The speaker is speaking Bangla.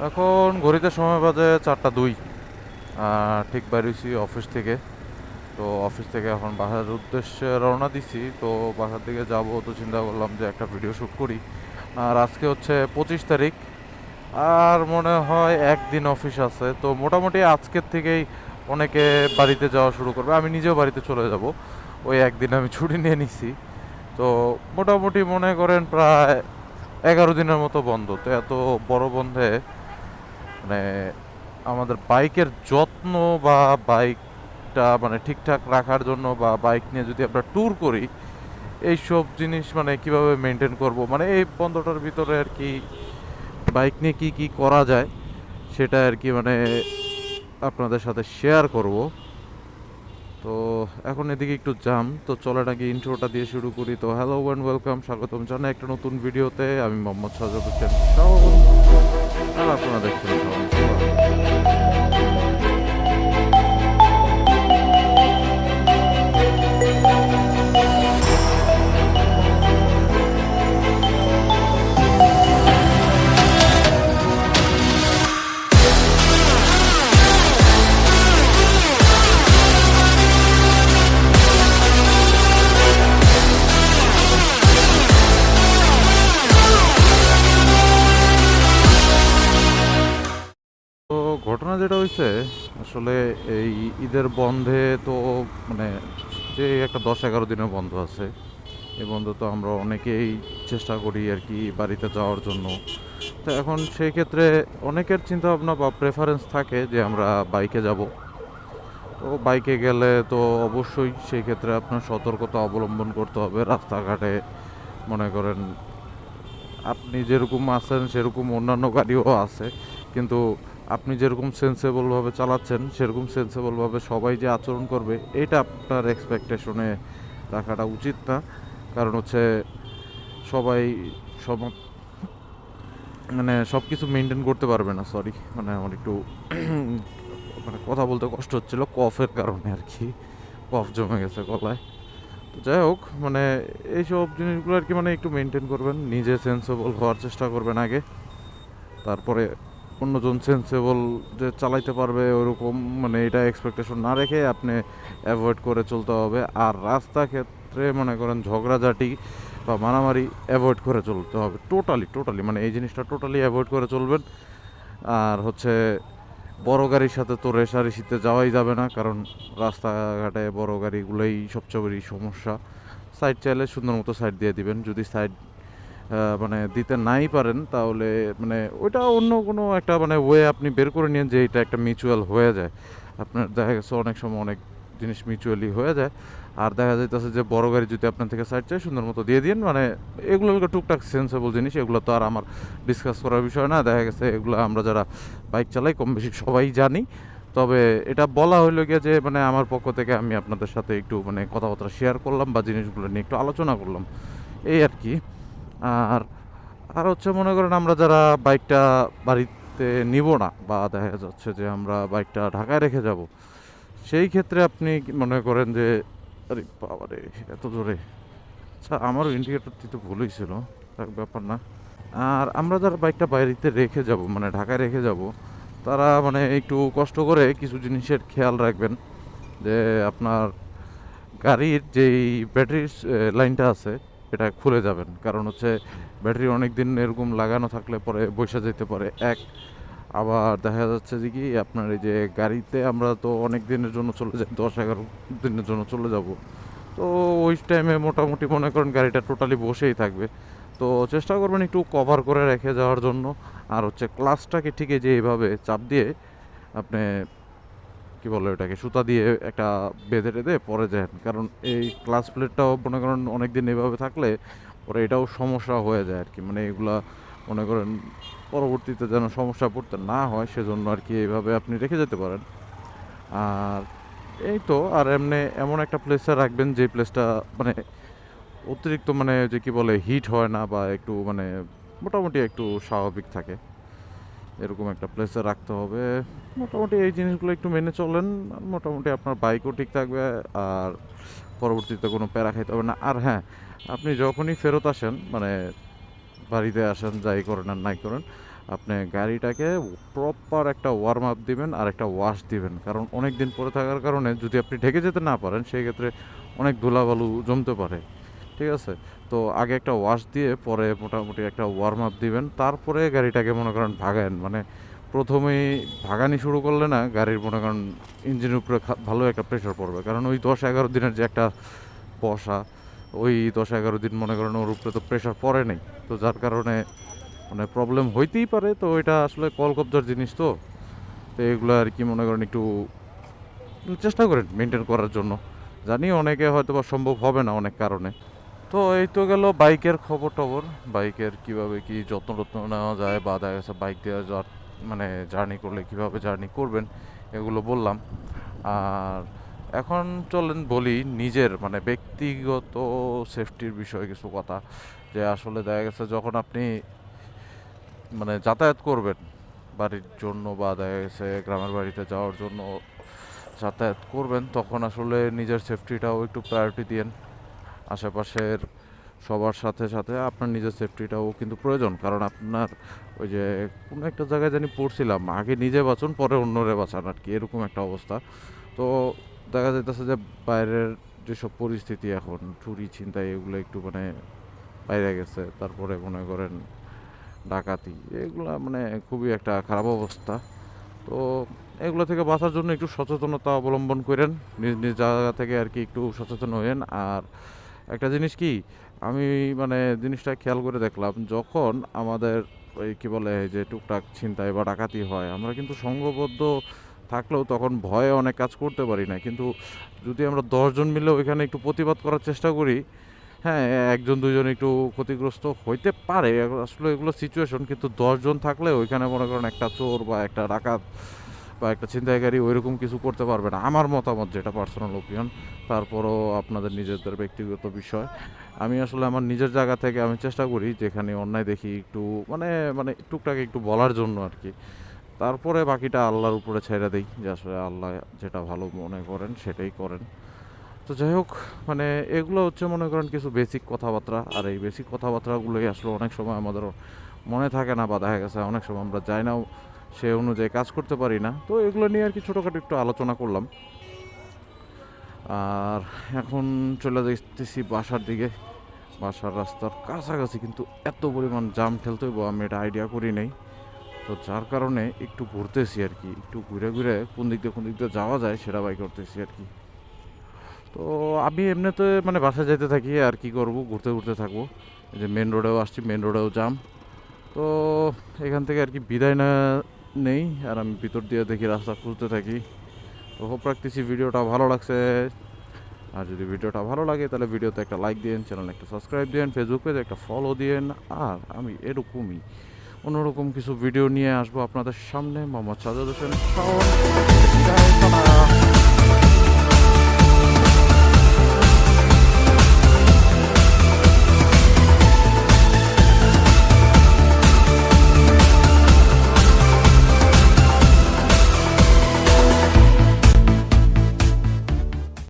এখন ঘড়িতে সময় বাজে 4টা 2। ঠিক বেরিয়েছি অফিস থেকে। তো অফিস থেকে এখন বাসার উদ্দেশ্যে রওনা দিছি। তো বাসার দিকে যাব, তো চিন্তা করলাম যে একটা ভিডিও শ্যুট করি। আর আজকে হচ্ছে 25 তারিখ। আর মনে হয় একদিন অফিস আছে, তো মোটামুটি আজকের থেকেই অনেকে বাড়িতে যাওয়া শুরু করবে, আমি নিজেও বাড়িতে চলে যাব। ওই একদিন আমি ছুটি নিয়ে নিছি। তো মোটামুটি মনে করেন প্রায় 11 দিনের মতো বন্ধ। তো এত বড় বন্ধে মানে আমাদের বাইকের যত্ন বা বাইকটা মানে ঠিকঠাক রাখার জন্য বা বাইক নিয়ে যদি আমরা ট্যুর করি, এইসব জিনিস মানে কিভাবে মেনটেন করব, মানে এই বন্ধটার ভিতরে আর কি বাইক নিয়ে কি কি করা যায় সেটা আর কি মানে আপনাদের সাথে শেয়ার করব। তো এখন এদিকে একটু জাম, তো চলে নাকি ইন্ট্রোটা দিয়ে শুরু করি। তো হ্যালো অ্যান্ড ওয়েলকাম, স্বাগতম জানাই একটা নতুন ভিডিওতে। আমি মোহাম্মদ সাজাদ হোসেন শাওন, আর আপনারা দেখছেন শাওন সোহাগ। তো ঘটনা যেটা হয়েছে আসলে এই ঈদের বন্ধে তো মানে যে একটা 10-11 দিনের বন্ধ আছে, এই বন্ধ তো আমরা অনেকেই চেষ্টা করি আর কি বাড়িতে যাওয়ার জন্য। তো এখন সেই ক্ষেত্রে অনেকের চিন্তা ভাবনা বা প্রেফারেন্স থাকে যে আমরা বাইকে যাব। তো বাইকে গেলে তো অবশ্যই সেই ক্ষেত্রে আপনার সতর্কতা অবলম্বন করতে হবে রাস্তাঘাটে। মনে করেন আপনি যেরকম আছেন সেরকম অন্যান্য গাড়িও আছে, কিন্তু আপনি যেরকম সেন্সেবলভাবে চালাচ্ছেন সেরকম সেন্সেবলভাবে সবাই যে আচরণ করবে এটা আপনার এক্সপেকটেশনে রাখাটা উচিত না। কারণ হচ্ছে সবাই সব মানে সব কিছু মেনটেন করতে পারবে না। সরি, মানে আমার একটু মানে কথা বলতে কষ্ট হচ্ছিল কফের কারণে আর কি, কফ জমে গেছে গলায়। তো যাই হোক, মানে এইসব জিনিসগুলো আর কি মানে একটু মেনটেন করবেন, নিজে সেন্সেবল হওয়ার চেষ্টা করবেন আগে, তারপরে অন্যজন সেন্সেবল যে চালাইতে পারবে ওরকম মানে এটা এক্সপেকটেশন না রেখে আপনি অ্যাভয়েড করে চলতে হবে। আর রাস্তা ক্ষেত্রে মনে করেন ঝগড়াঝাটি বা মারামারি অ্যাভয়েড করে চলতে হবে, টোটালি টোটালি মানে এই জিনিসটা টোটালি অ্যাভয়েড করে চলবেন। আর হচ্ছে বড় গাড়ির সাথে তো রেষারেষিতে যাওয়াই যাবে না, কারণ রাস্তাঘাটে বড় গাড়িগুলোই সবচেয়ে বড় সমস্যা। সাইড চাইলে সুন্দর মতো সাইড দিয়ে দিবেন, যদি সাইড মানে দিতে নাই পারেন তাহলে মানে ওইটা অন্য কোনো একটা মানে ওয়ে আপনি বের করে নিন যে এটা একটা মিউচুয়াল হয়ে যায়। আপনার দেখা গেছে অনেক সময় অনেক জিনিস মিউচুয়ালি হয়ে যায়। আর দেখা যাইতেছে যে বড় গাড়ি যদি আপনার থেকে সাইড চাই সুন্দর মতো দিয়ে দিন, মানে এগুলো হলো টুকটাক সেন্সেবল জিনিস, এগুলো তো আর আমার ডিসকাস করার বিষয় না। দেখা গেছে এগুলো আমরা যারা বাইক চালাই কম বেশি সবাই জানি। তবে এটা বলা হইলো গিয়ে যে মানে আমার পক্ষ থেকে আমি আপনাদের সাথে একটু মানে কথাবার্তা শেয়ার করলাম বা জিনিসগুলো নিয়ে একটু আলোচনা করলাম, এই আর কি। আর আর হচ্ছে মনে করেন আমরা যারা বাইকটা বাড়িতে নিব না বা দেখা যাচ্ছে যে আমরা বাইকটা ঢাকায় রেখে যাব, সেই ক্ষেত্রে আপনি মনে করেন যে আরে বাবারে এত জোরে, আচ্ছা আমারও ইন্ডিকেটর দিতে ভুল হয়েছিল, থাক ব্যাপার না। আর আমরা যারা বাইকটা বাড়িতে রেখে যাব মানে ঢাকায় রেখে যাব, তারা মানে একটু কষ্ট করে কিছু জিনিসের খেয়াল রাখবেন। যে আপনার গাড়ির যেই ব্যাটারির লাইনটা আছে এটা খুলে যাবেন, কারণ হচ্ছে ব্যাটারি অনেক দিন এরকম লাগানো থাকলে পরে বসে যেতে পারে এক। আবার দেখা যাচ্ছে যে কি আপনার এই যে গাড়িতে আমরা তো অনেক দিনের জন্য চলে যাই, 10-11 দিনের জন্য চলে যাব। তো ওই টাইমে মোটামুটি মনে করেন গাড়িটা টোটালি বসেই থাকবে। তো চেষ্টা করবেন একটু কভার করে রেখে যাওয়ার জন্য। আর হচ্ছে ক্লাসটাকে ঠিক এই যে এইভাবে চাপ দিয়ে আপনি কি বলে ওটাকে সুতা দিয়ে একটা বেঁধে টেঁধে পরে যায়, কারণ এই ক্লাস প্লেটটাও মনে করেন অনেক দিন এভাবে থাকলে পরে এটাও সমস্যা হয়ে যায় আর কি, মানে এগুলা মনে করেন পরবর্তীতে যেন সমস্যা পড়তে না হয় সেজন্য আর কি এইভাবে আপনি রেখে যেতে পারেন। আর এই তো, আর এমনি এমন একটা প্লেসে রাখবেন যে প্লেসটা মানে অতিরিক্ত মানে যে কি বলে হিট হয় না বা একটু মানে মোটামুটি একটু স্বাভাবিক থাকে, এরকম একটা প্লেসে রাখতে হবে। মোটামুটি এই জিনিসগুলো একটু মেনে চলেন, আর মোটামুটি আপনার বাইকও ঠিক থাকবে। আর পরবর্তীতে কোনো প্যারা খাইতে হবে না। আর হ্যাঁ, আপনি যখনই ফেরত আসেন মানে বাড়িতে আসেন যাই করেন আর নাই করেন, আপনি গাড়িটাকে প্রপার একটা ওয়ার্ম আপ দিবেন আর একটা ওয়াশ দিবেন, কারণ অনেক দিন পরে থাকার কারণে যদি আপনি ঢেকে যেতে না পারেন সেই ক্ষেত্রে অনেক ধুলাবালু জমতে পারে। ঠিক আছে? তো আগে একটা ওয়াশ দিয়ে পরে মোটামুটি একটা ওয়ার্ম আপ দিবেন, তারপরে গাড়িটাকে মনে করেন ভাগায়েন। মানে প্রথমেই ভাগানি শুরু করলে না গাড়ির মনে করেন ইঞ্জিনের উপরে ভালো একটা প্রেশার পড়বে, কারণ ওই 10-11 দিনের যে একটা বসা, ওই 10-11 দিন মনে করেন ওর উপরে তো প্রেশার পড়ে নাই। তো যার কারণে মানে প্রবলেম হইতেই পারে। তো এটা আসলে কলকবজার জিনিস, তো তো এগুলো আর কি মনে করেন একটু চেষ্টা করেন মেনটেন করার জন্য। জানি অনেকে হয়তো বা সম্ভব হবে না অনেক কারণে। তো এই তো গেল বাইকের খবর টবর, বাইকের কিভাবে কি যত্ন টত্ন নেওয়া যায়, বা দেখা গেছে বাইক দিয়ে মানে জার্নি করলে কিভাবে জার্নি করবেন, এগুলো বললাম। আর এখন চলেন বলি নিজের মানে ব্যক্তিগত সেফটির বিষয়ে কিছু কথা। যে আসলে দেখা গেছে যখন আপনি মানে যাতায়াত করবেন বাড়ির জন্য, বা দেখা গেছে গ্রামের বাড়িতে যাওয়ার জন্য যাতায়াত করবেন, তখন আসলে নিজের সেফটিটাও একটু প্রায়োরিটি দিন। আশেপাশের সবার সাথে সাথে আপনার নিজের সেফটিটাও কিন্তু প্রয়োজন, কারণ আপনার ওই যে কোনো একটা জায়গায় জানি পড়ছিলাম, আগে নিজে বাঁচুন পরে অন্যরে বাঁচান আর কি, এরকম একটা অবস্থা। তো দেখা যাইতেছে যে বাইরের যেসব পরিস্থিতি এখন চুরি ছিনতাই এগুলো একটু মানে বাইরে গেছে, তারপরে মনে করেন ডাকাতি, এগুলো মানে খুবই একটা খারাপ অবস্থা। তো এগুলো থেকে বাঁচার জন্য একটু সচেতনতা অবলম্বন করেন, নিজ নিজ জায়গা থেকে আর কি একটু সচেতন হয়েন। আর একটা জিনিস কি, আমি মানে জিনিসটা খেয়াল করে দেখলাম, যখন আমাদের ওই কী বলে যে টুকটাক ছিনতাই বা ডাকাতি হয়, আমরা কিন্তু সংঘবদ্ধ থাকলেও তখন ভয়ে অনেক কাজ করতে পারি না। কিন্তু যদি আমরা 10 জন মিলে ওইখানে একটু প্রতিবাদ করার চেষ্টা করি, হ্যাঁ, 1-2 জন একটু ক্ষতিগ্রস্ত হইতে পারে, আসলে এগুলো সিচুয়েশন। কিন্তু 10 জন থাকলে ওইখানে মনে করেন একটা চোর বা একটা ডাকাত বা একটা ছিনতাইকারী ওইরকম কিছু করতে পারবে না, আমার মতামত, যেটা পার্সোনাল ওপিনিয়ন। তারপরও আপনাদের নিজেদের ব্যক্তিগত বিষয়। আমি আসলে আমার নিজের জায়গা থেকে আমি চেষ্টা করি যেখানে অন্যায় দেখি একটু মানে মানে টুকটাক একটু বলার জন্য আর কি। তারপরে বাকিটা আল্লাহর উপরে ছেড়ে দেই, যে আসলে আল্লাহ যেটা ভালো মনে করেন সেটাই করেন। তো যাই হোক, মানে এগুলো হচ্ছে মনে করেন কিছু বেসিক কথাবার্তা, আর এই বেসিক কথাবার্তাগুলোই আসলে অনেক সময় আমাদের মনে থাকে না, বা দেখা গেছে অনেক সময় আমরা যাই নাও সে অনুযায়ী কাজ করতে পারি না। তো এগুলো নিয়ে আর কি ছোটোখাটো একটু আলোচনা করলাম। আর এখন চলে যাইতেছি বাসার দিকে। বাসার রাস্তার কাছাকাছি কিন্তু এত পরিমাণ জাম ঠেলতে হইব আমি এটা আইডিয়া করি নাই। তো যার কারণে একটু ঘুরতেছি আর কি, একটু ঘুরে ঘুরে কোন দিক দিয়ে যাওয়া যায় সেটা বাই করতেছি আর কি। তো আমি এমনিতে মানে বাসায় যেতে থাকি, আর কি করব, ঘুরতে ঘুরতে থাকবো। এই যে মেন রোডেও আসছি, মেন রোডেও জাম। তো এখান থেকে আর কি বিদায় না নেই, আর আমি ভিতর দিয়ে দেখি রাস্তা খুঁজতে থাকি। তো হোপ রাখতেছি ভিডিওটা ভালো লাগছে। আর যদি ভিডিওটা ভালো লাগে তাহলে ভিডিওতে একটা লাইক দিন, চ্যানেলে একটা সাবস্ক্রাইব দিন, ফেসবুক পেজে একটা ফলো দিন। আর আমি এরকমই অন্যরকম কিছু ভিডিও নিয়ে আসবো আপনাদের সামনে। মোহাম্মদ সাজাদ হোসেন শাওন। বিদায়, টাটা।